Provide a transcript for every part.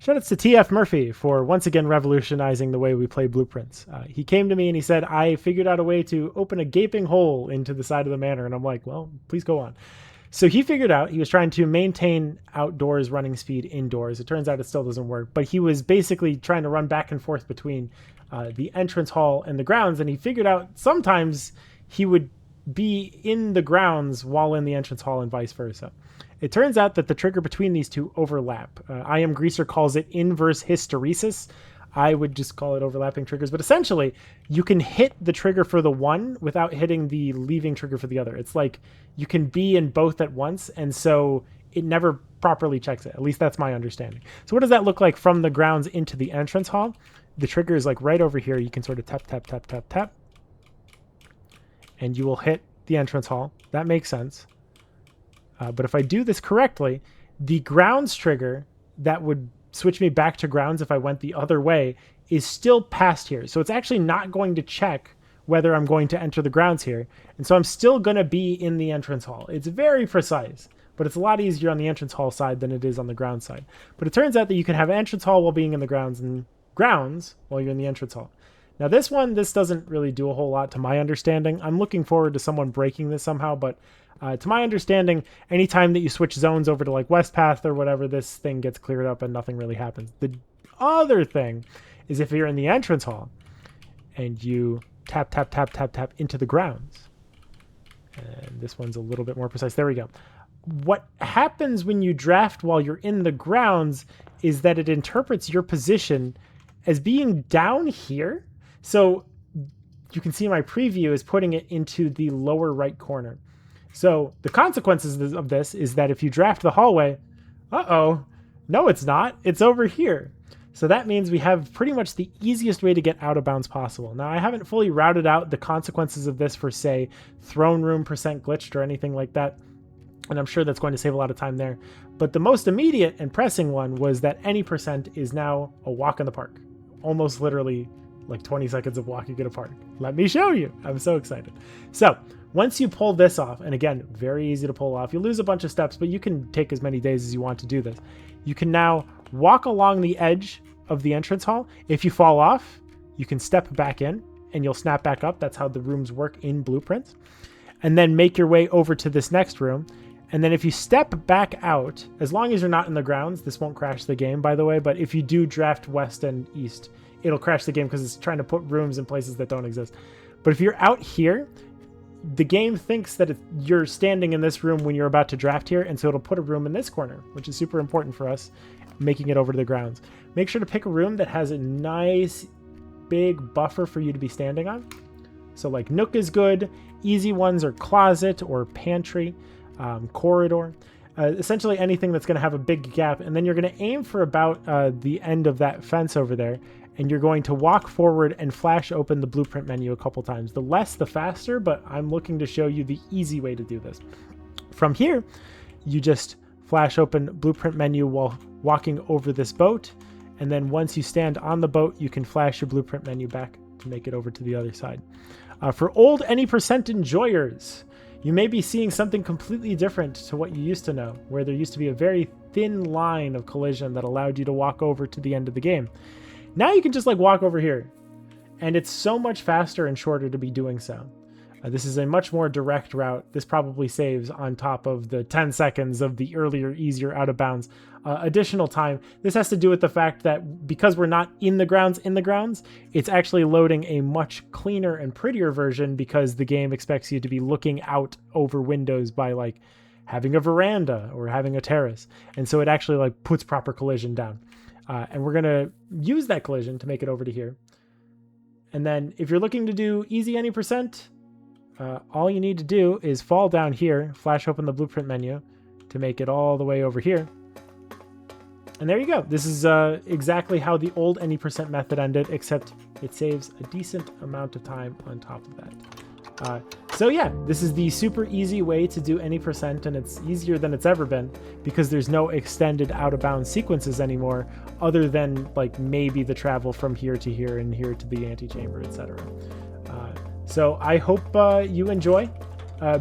Shoutouts to tfmurphy for once again revolutionizing the way we play blueprints. He came to me and he said, I figured out a way to open a gaping hole into the side of the manor. And I'm like, well, please go on. So he figured out he was trying to maintain outdoors running speed indoors. It turns out it still doesn't work, but he was basically trying to run back and forth between the entrance hall and the grounds. And he figured out sometimes he would be in the grounds while in the entrance hall and vice versa. It turns out that the trigger between these two overlap. I Am Greaser calls it inverse hysteresis. I would just call it overlapping triggers, but essentially you can hit the trigger for the one without hitting the leaving trigger for the other. It's like you can be in both at once, and so it never properly checks it. At least that's my understanding. So what does that look like from the grounds into the entrance hall? The trigger is like right over here. You can sort of tap, tap, tap, tap, tap, and you will hit the entrance hall. That makes sense. But if I do this correctly, the grounds trigger that would switch me back to grounds if I went the other way is still past here. So it's actually not going to check whether I'm going to enter the grounds here. And so I'm still going to be in the entrance hall. It's very precise, but it's a lot easier on the entrance hall side than it is on the ground side. But it turns out that you can have entrance hall while being in the grounds and grounds while you're in the entrance hall. Now this doesn't really do a whole lot to my understanding. I'm looking forward to someone breaking this somehow, but to my understanding, anytime that you switch zones over to like West Path or whatever, this thing gets cleared up and nothing really happens. The other thing is if you're in the entrance hall and you tap, tap, tap, tap, tap into the grounds, and this one's a little bit more precise. There we go. What happens when you draft while you're in the grounds is that it interprets your position as being down here. So you can see my preview is putting it into the lower right corner. So the consequences of this is that if you draft the hallway, no, it's not. It's over here. So that means we have pretty much the easiest way to get out of bounds possible. Now, I haven't fully routed out the consequences of this for, say, throne room percent glitched or anything like that. And I'm sure that's going to save a lot of time there. But the most immediate and pressing one was that any percent is now a walk in the park. Almost literally like 20 seconds of walking in a park. Let me show you. I'm so excited. So once you pull this off, and again, very easy to pull off. You lose a bunch of steps, but you can take as many days as you want to do this. You can now walk along the edge of the entrance hall. If you fall off, you can step back in and you'll snap back up. That's how the rooms work in blueprints. And then make your way over to this next room. And then if you step back out, as long as you're not in the grounds, this won't crash the game, by the way, but if you do draft west and east, it'll crash the game because it's trying to put rooms in places that don't exist. But if you're out here, the game thinks that you're standing in this room when you're about to draft here, and so it'll put a room in this corner, which is super important for us, making it over to the grounds. Make sure to pick a room that has a nice big buffer for you to be standing on. So like nook is good. Easy ones are closet or pantry, corridor. Essentially anything that's going to have a big gap, and then you're going to aim for about the end of that fence over there, and you're going to walk forward and flash open the blueprint menu a couple times. The less, the faster, but I'm looking to show you the easy way to do this. From here, you just flash open blueprint menu while walking over this boat, and then once you stand on the boat, you can flash your blueprint menu back to make it over to the other side. For old any percent enjoyers, you may be seeing something completely different to what you used to know, where there used to be a very thin line of collision that allowed you to walk over to the end of the game. Now you can just like walk over here, and it's so much faster and shorter to be doing so. This is a much more direct route. This probably saves, on top of the 10 seconds of the earlier, easier out of bounds, additional time. This has to do with the fact that because we're not in the grounds, it's actually loading a much cleaner and prettier version because the game expects you to be looking out over windows by like having a veranda or having a terrace. And so it actually like puts proper collision down. And we're going to use that collision to make it over to here. And then if you're looking to do easy any percent, all you need to do is fall down here, flash open the blueprint menu to make it all the way over here. And there you go. This is exactly how the old any percent method ended, except it saves a decent amount of time on top of that. So yeah, this is the super easy way to do any percent, and it's easier than it's ever been because there's no extended out of bounds sequences anymore, other than like maybe the travel from here to here and here to the antechamber, etc. So I hope you enjoy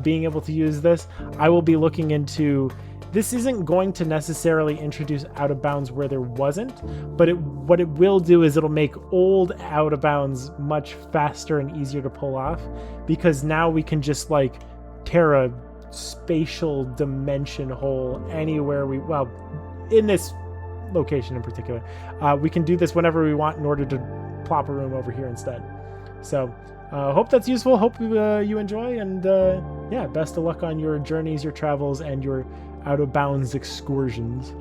being able to use this. I will be looking into this isn't going to necessarily introduce out of bounds where there wasn't, but what it will do is it'll make old out of bounds much faster and easier to pull off, because now we can just like tear a spatial dimension hole anywhere well, in this location in particular. We can do this whenever we want in order to plop a room over here instead. So hope that's useful. Hope you enjoy, and yeah, best of luck on your journeys, your travels, and your out of bounds excursions.